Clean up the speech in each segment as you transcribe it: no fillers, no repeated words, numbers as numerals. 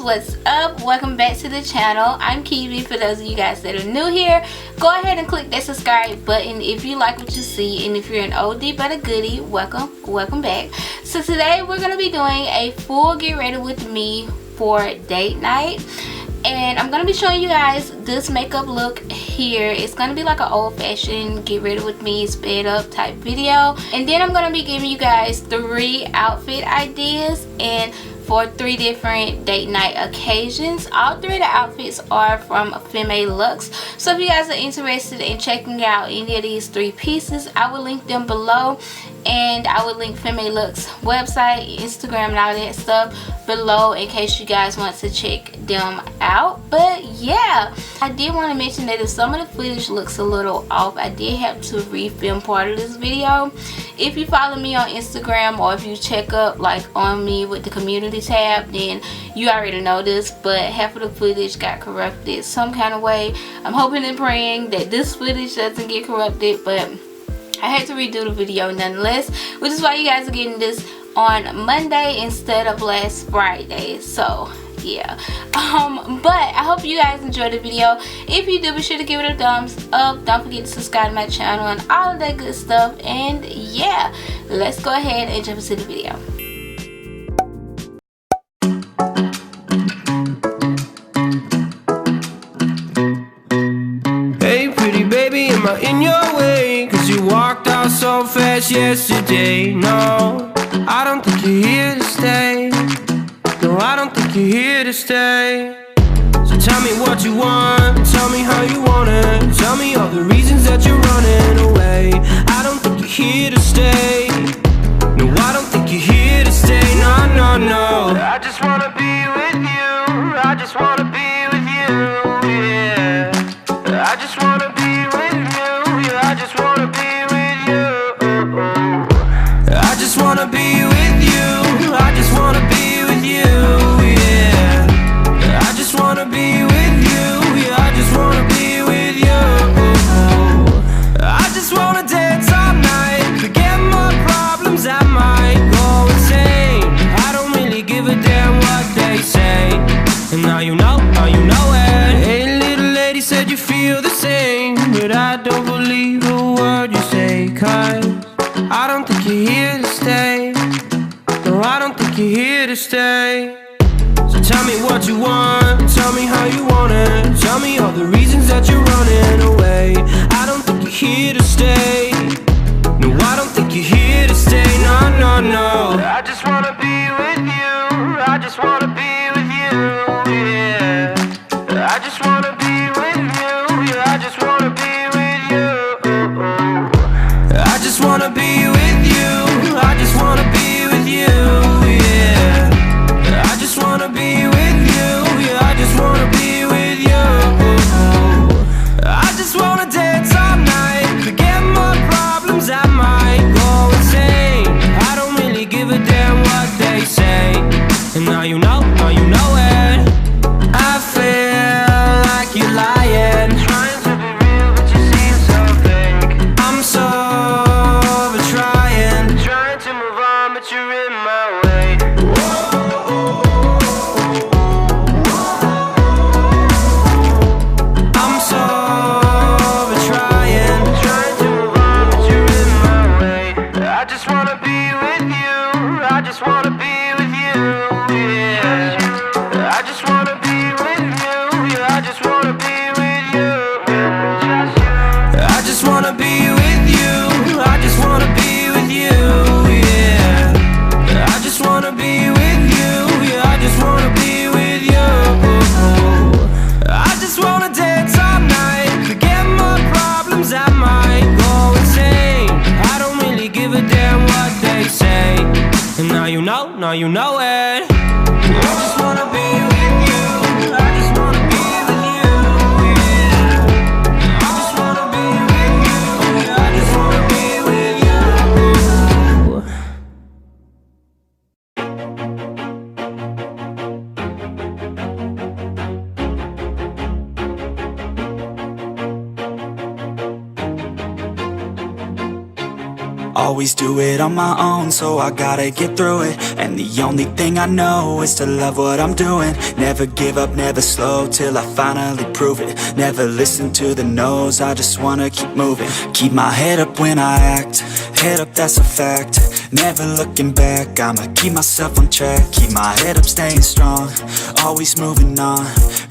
what's up? Welcome back to the channel. I'm Kiwi. For those of you guys that are new here, go ahead and click that subscribe button if you like what you see, and if you're an oldie but a goodie, welcome back. So today we're going to be doing a full get ready with me for date night, and I'm going to be showing you guys this makeup look here. It's going to be like an old-fashioned get ready with me sped up type video, and then I'm going to be giving you guys 3 outfit ideas and for 3 different date night occasions. All 3 of the outfits are from Femme Luxe. So if you guys are interested in checking out any of these 3 pieces, I will link them below, and I will link Femme Luxe website, Instagram, and all that stuff below in case you guys want to check them out. But yeah, I did want to mention that if some of the footage looks a little off, I did have to refilm part of this video. If you follow me on Instagram, or if you check up like on me with the community tab, then you already know this, but half of the footage got corrupted some kind of way. I'm hoping and praying that this footage doesn't get corrupted, but I had to redo the video nonetheless, which is why you guys are getting this on Monday instead of last Friday. So yeah, but I hope you guys enjoyed the video. If you do, be sure to give it a thumbs up. Don't forget to subscribe to my channel and all of that good stuff. And yeah, let's go ahead and jump into the video. Hey pretty baby, am I in your way? Cause you walked out so fast yesterday. No, I don't think you're here to stay. No, I don't think you're here to stay. So tell me what you want, tell me how you want it. Tell me all the reasons that you're running away. I don't think you're here to stay. No, I don't think you're here to stay. No, no, no. I just wanna be with you. I just wanna be with you, yeah. I just wanna be with you. Yeah, I just wanna be with you. I just wanna be with you. I just wanna be with you, yeah. I just wanna be with you. Yeah, I just wanna be with you. I just wanna dance all night, forget my problems, I might go insane. I don't really give a damn what they say. And now you know it. Hey little lady, said you feel the same, but I don't believe a word you say. Cause I don't think you're here to stay. No, I don't think you're here to stay. So tell me what you want, tell me how you want it. Tell me all the reasons that you're running away. I don't think you're here to stay. No, I don't think you're here to stay. No, no, no. I just wanna be with you. I just wanna be with you, yeah. I just wanna be with you. Yeah, I just wanna be with you. I just wanna be with you. I just wanna be with you, yeah. I just wanna be with you. Yeah, I just wanna be with you. I just wanna dance all night, forget my problems, I might go insane. I don't really give a damn what they say. And now you know it. I feel like you're lying, trying to be real but you seem so fake. I'm so over trying to move on but you're in my way. I'm so over trying to move on but you're in my way. I just wanna be with you. I just wanna be with you, yeah. I just wanna be with you. Yeah, I just wanna be with you. I just wanna be with you. I just wanna be with you, yeah. I just wanna be with you. Yeah, I just wanna be with you. I just wanna dance all night, forget my problems, I might go insane. I don't really give a damn what they say. And now you know it. I just wanna be with you. I just wanna be with you, yeah. I just wanna be with you. Yeah, I just wanna be with you. Always do it on my own, so I gotta get through it. And the only thing I know is to love what I'm doing. Never give up, never slow, till I finally prove it. Never listen to the no's, I just wanna keep moving. Keep my head up when I act, head up, that's a fact. Never looking back, I'ma keep myself on track. Keep my head up, staying strong, always moving on.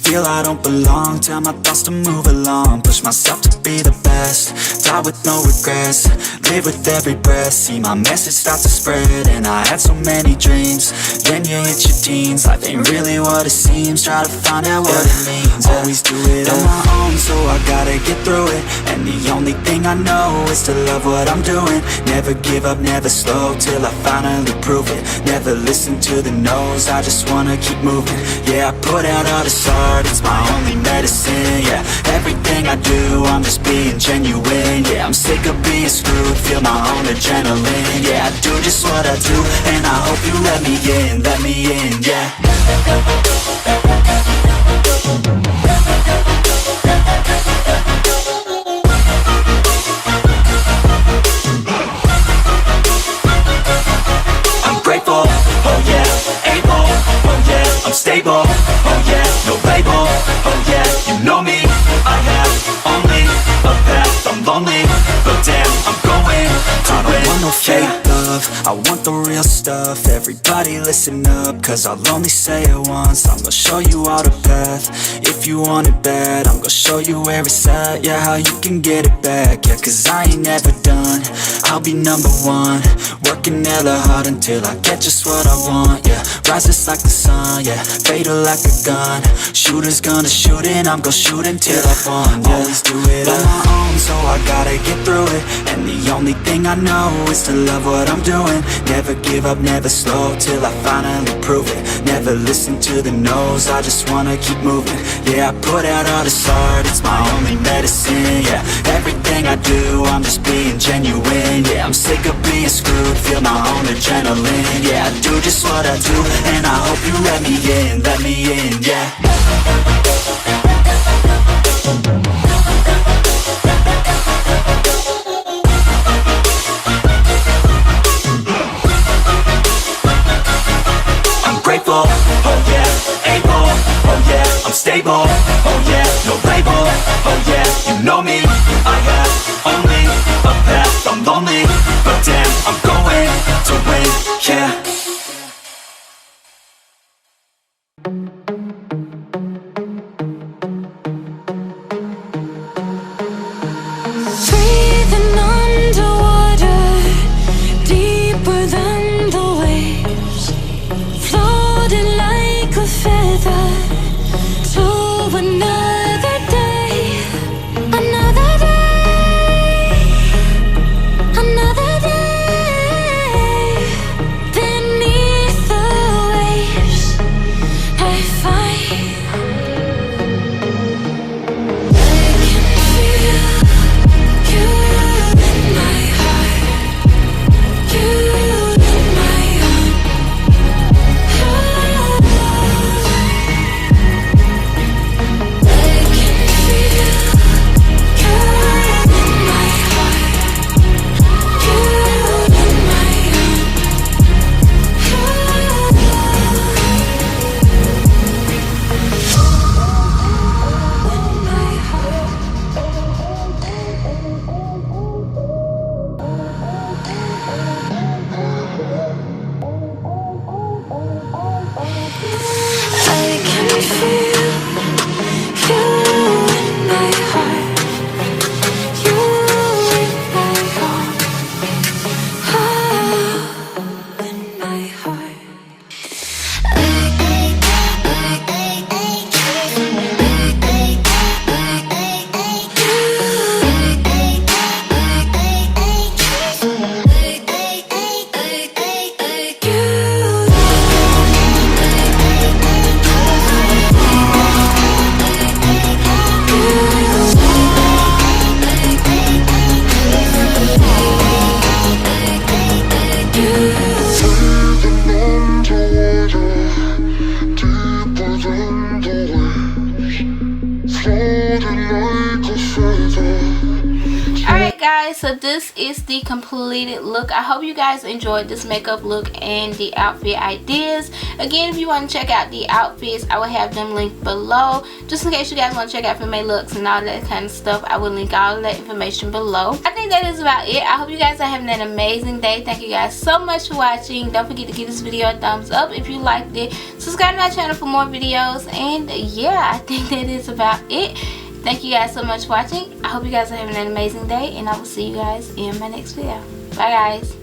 Feel I don't belong, tell my thoughts to move along. Push myself to be the best, die with no regrets. Live with every breath, see my message start to spread. And I had so many dreams, then you hit your teens. Life ain't really what it seems, try to find out what it means. Always do it on my own, so I gotta get through it. And the only thing I know is to love what I'm doing. Never give up, never slow, till I finally prove it. Never listen to the no's, I just wanna keep moving. Yeah, I put out all this art, it's my only medicine. Yeah, everything I do, I'm just being genuine. Yeah, I'm sick of being screwed, feel my own adrenaline. Yeah, I do just what I do, and I hope you let me in, yeah. Grateful, oh yeah, able, oh yeah, I'm stable, oh yeah, no label, oh yeah, you know me, I have only a path, I'm lonely, but damn, I'm going to win. I don't want no fake love, I want the real stuff. Everybody listen up, cause I'll only say it once. I'm gonna show you all the path, if you want it bad. I'm gonna show you where it's at, yeah, how you can get it back. Yeah, cause I ain't never done, I'll be number one. Working hella hard until I get just what I want, yeah. Rises like the sun, yeah, fatal like a gun. Shooter's gonna shoot and I'm gonna shoot until I won, yeah. Always do it on my own, so I gotta get through it. And the only thing I know is to love what I'm doing. Never give up, never slow, till I finally prove it. Never listen to the no's, I just wanna keep moving. Yeah, I put out all this art, it's my only medicine. Yeah, everything I do, I'm just being genuine. Yeah, I'm sick of being screwed, feel my own adrenaline. Yeah, I do just what I do, and I hope you let me in, yeah. Grateful, oh yeah, able, oh yeah, I'm stable, oh yeah, no label, oh yeah, you know me, I have only a path, I'm lonely, but damn, I'm going to win, yeah. Breathing underwater, deeper than the waves, floating like a feather to another day, another day, another this is the completed look. I hope you guys enjoyed this makeup look and the outfit ideas. Again, if you want to check out the outfits, I will have them linked below. Just in case you guys want to check out Femme Luxe and all that kind of stuff, I will link all of that information below. I think that is about it. I hope you guys are having an amazing day. Thank you guys so much for watching. Don't forget to give this video a thumbs up if you liked it. Subscribe to my channel for more videos. And yeah, I think that is about it. Thank you guys so much for watching. I hope you guys are having an amazing day, and I will see you guys in my next video. Bye guys.